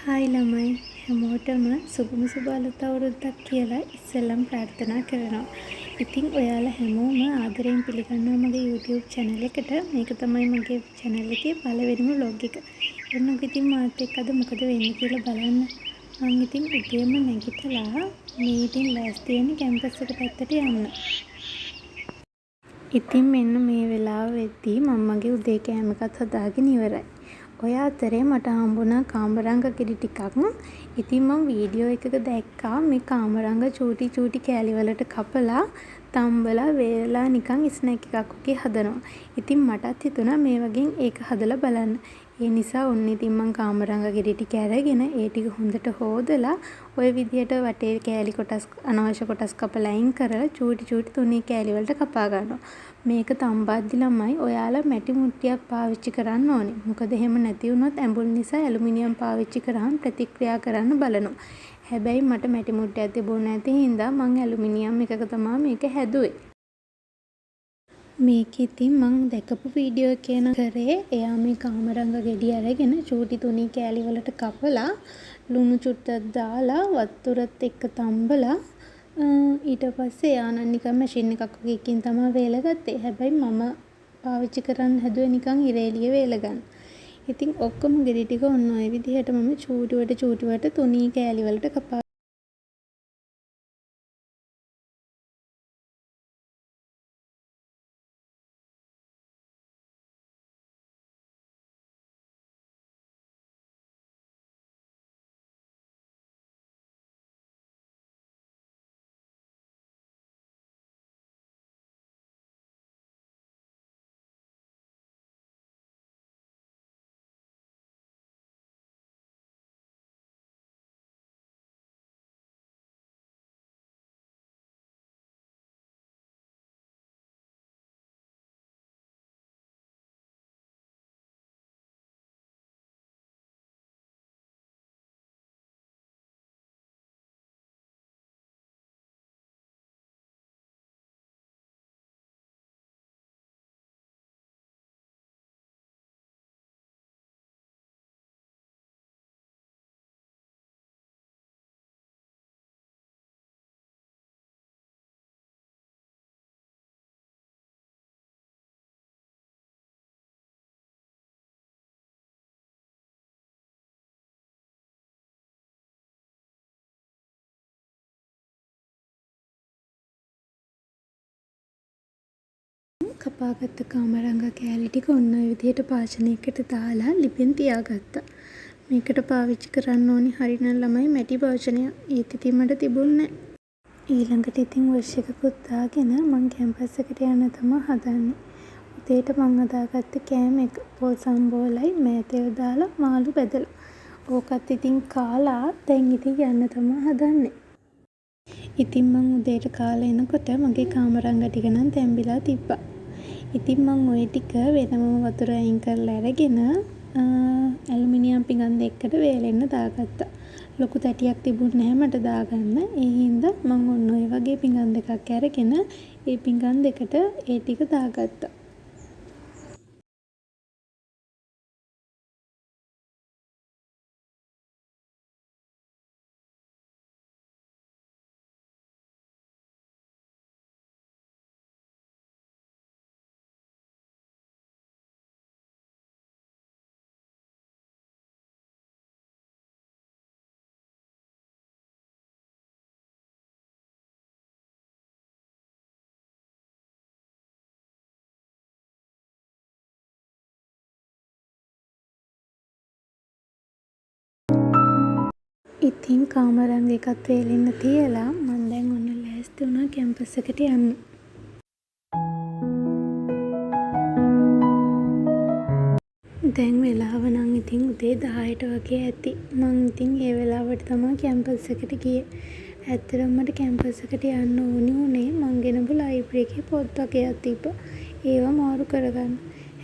Hi ළමයි හැමෝටම සුබම සුබ අලුත් අවුරුද්දක් කියලා ඉස්සෙල්ලම ප්‍රාර්ථනා කරනවා. ඉතින් ඔයාලා හැමෝම ආදරයෙන් පිළිගන්නවා මගේ YouTube channel එකට. මේක තමයි මගේ channel එකේ පළවෙනිම vlog එක. එන්නකො ඉතින් මාත් එක්ක අද මොකද වෙන්නේ කියලා බලන්න. මම ඉතින් උදේම නැගිටලා මේ ඉතින් ලෑස්ති වෙන්නේ කැම්පස් එක පැත්තට යන්න. ඉතින් මෙන්න මේ වෙලාව වෙද්දී මම මගේ උදේ කෑම එකත් හදාගෙන ඉවරයි. ඔය අතරේ මට හම්බුණා කාමරංග කිරි ටිකක්. ඉතින් මම වීඩියෝ එකක දැක්කා මේ කාමරංග චූටි කෑලි වලට කපලා තම්බලා වේලලා නිකන් ස්නැක් එකක් වගේ හදනවා. ඉතින් මටත් හිතුණා මේ වගේ ඒක හදලා බලන්න. ඒ නිසා ඔන්න ඉතින් මම කාමරංග කිරි ටික අරගෙන ඒ ටික හොඳට හොදලා ඔය විදිහට වටේ කෑලි කොටස් අනවශ්‍ය කොටස් කපලා අයින් කරලා චූටි තුනී කෑලි වලට කපා ගන්නවා. මේක තම්බද්දි ළමයි ඔයාලා මැටි මුට්ටියක් පාවිච්චි කරන්න ඕනේ. මොකද එහෙම නැති වුණොත් ඇඹුල් නිසා ඇලුමිනියම් පාවිච්චි කරාම ප්‍රතික්‍රියා කරන්න බලනවා. හැබැයි මට මැටි මුට්ටියක් තිබුණ නැති හින්දා මං ඇලුමිනියම් එකක තමයි මේක හැදුවේ. මේක ඉතින් මං දැකපු වීඩියෝ එකේ නම් කරේ එයා මේ කාමරංග ගෙඩි අරගෙන චූටි තුනී කෑලි වලට කපලා ලුණු චුට්ටක් දාලා වතුරත් එක්ක තම්බලා ඊට පස්සේ එයා නම් නිකන් මැෂින් එකක් වගේ එකකින් තමයි වේලගත්තේ. හැබැයි මම පාවිච්චි කරන්න හැදුවේ නිකන් ඉරේලිය වේලගන්න. ඉතින් ඔක්කොම ගෙඩි ටික ඔන්න ඔය විදිහට මම චූටිවට තුනී කෑලි වලට කපා කපාගත්ත කාමරංග කෑලි ටික ඔන්න ඔය විදිහට භාජනයකට දාලා ලිපෙන් තියාගත්තා. මේකට පාවිච්චි කරන්න ඕනි හරිනම් ළමයි මැටි භාජනය. ඒක ඉතින් මට තිබුණේ නැහැ. ඊළඟට ඉතින් වොෂ් එකකුත් දාගෙන මං කැම්පස් එකට යන්න තමයි හදන්නේ. උදේට මං හදාගත්ත කෑම එක පොල් සම්බෝලයි මෑතෙල් දාලා මාළු බෙදලා. ඕකත් ඉතින් කාලා දැන් ඉතින් යන්න තමයි හදන්නේ. ඉතින් මං උදේට කාලා එනකොට මගේ කාමරංග ටික නම් තැම්බිලා තිබ්බා. ඉතින් මං ওই ටික වෙනම වතුර අයින් කරලා අරගෙන ඇලුමිනියම් පිඟන් දෙකකට වේලෙන්න දාගත්තා. ලොකු තැටියක් තිබුණ නැහැ මට දාගන්න. ඒ හින්දා මං ඔන්න ඔය වගේ පිඟන් දෙකක් අරගෙන ඒ පිඟන් දෙකට ඒ ටික දාගත්තා. ඉතින් කාමරංග එකත් වේලෙන්න තියලා මං දැන් ඔන්න ලෑස්ති වුණා කැම්පස් එකට යන්න. දැන් වෙලාව නම් ඉතින් උදේ 10ට වගේ ඇති. මං ඉතින් ඒ වෙලාවට තමයි කැම්පස් එකට ගියේ. ඇත්තටම මට කැම්පස් එකට යන්න ඕනි උනේ මං ගෙනපු ලයිබ්‍රරි එකේ පොත් වගේක් තිබ්බා. ඒවා මාරු කරගන්න.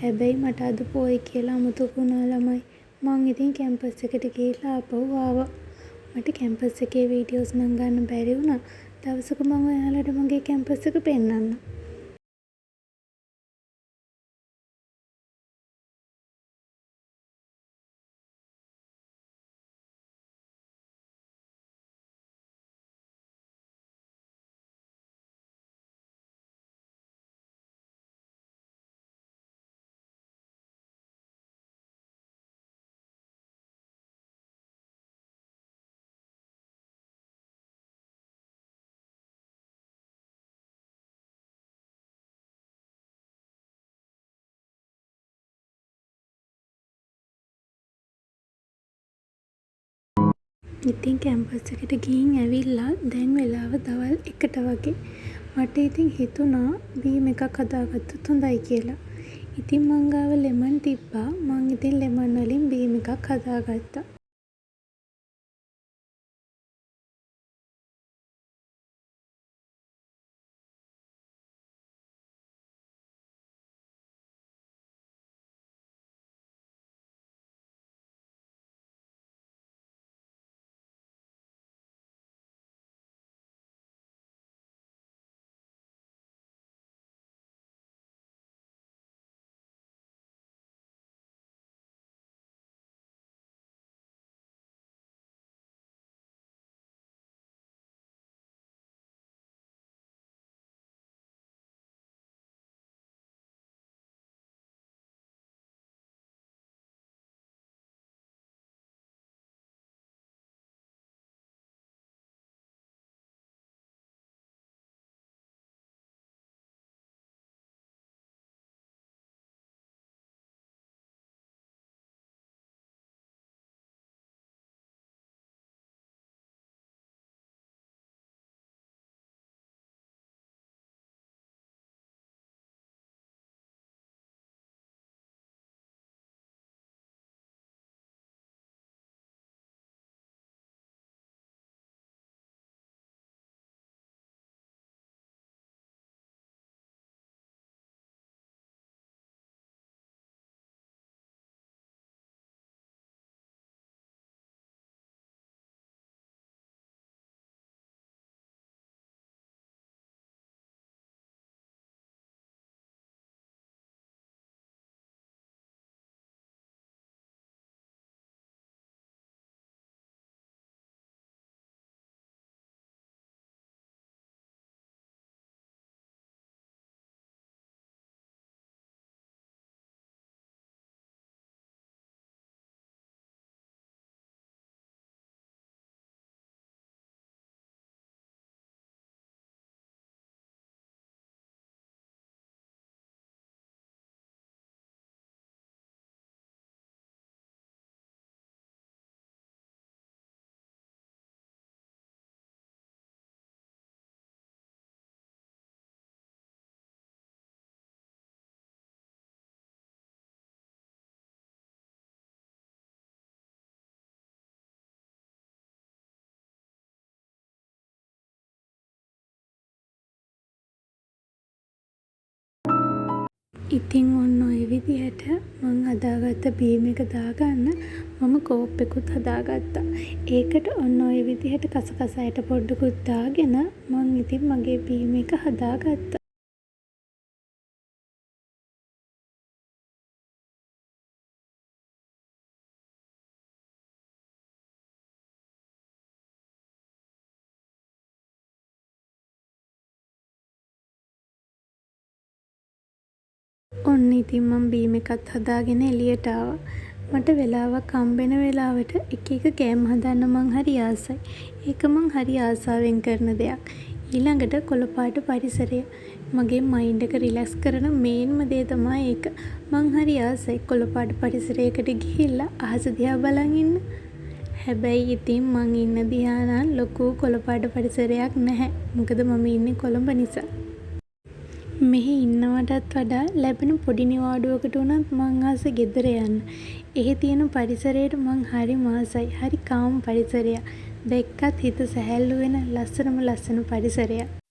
හැබැයි මට අද පොයි කියලා අමතක වුණා ළමයි. මං ඉතින් කැම්පස් එකට ගිහලා ආපහු ආවා. මට කැම්පස් එකේ වීඩියෝස් නම් ගන්න බැරි වුණා. දවසක මම ඔයාලට මගේ කැම්පස් එක පෙන්නන්නම්. ඉතින් කැම්පස් එකට ගිහින් ඇවිල්ලා දැන් වෙලාව දවල් 1ට වගේ. මට ඉතින් හිතුණා බීම් එකක් හදාගත්තොත් හොඳයි කියලා. ඉතින් මං ගාව ලෙමන් තිබ්බා. මං ඉතින් ලෙමන් වලින් බීම් එකක් හදාගත්තා. ඉතින් ඔන්න ඔය විදිහට මං හදාගත්ත බීම් එක දාගන්න මම කෝප් එකකුත් හදාගත්තා. ඒකට ඔන්න ඔය විදිහට කසකසයට පොඩ්ඩකුත් දාගෙන මං ඉතින් මගේ බීම් එක හදාගත්තා. ඔන්න ඉතින් මං බීම් එකත් හදාගෙන එළියට ආවා. මට වෙලාවක් හම්බෙන වෙලාවට එක එක කෑම හදන්න මං හරි ආසයි. ඒක මං හරි ආසාවෙන් කරන දෙයක්. ඊළඟට කොළපාට පරිසරය. මගේ මයින්ඩ් එක රිලැක්ස් කරන මේන්ම දේ තමයි ඒක. මං හරි ආසයි කොළපාට පරිසරයකට ගිහිල්ලා අහස දිහා බලන් ඉන්න. හැබැයි ඉතින් මං ඉන්න දිහා නම් ලොකු කොළපාට පරිසරයක් නැහැ. මොකද මම ඉන්නේ කොළඹ නිසා. මෙහි ඉන්නවටත් වඩා ලැබෙන පොඩි නිවාඩුවකට වුණත් මං ආස ගෙදර යන්න. එහෙ තියෙන පරිසරයට මං හරිම ආසයි. හරි කාම් පරිසරයක්. දැක්කත් හිත සැහැල්ලු වෙන ලස්සනම ලස්සන පරිසරයක්.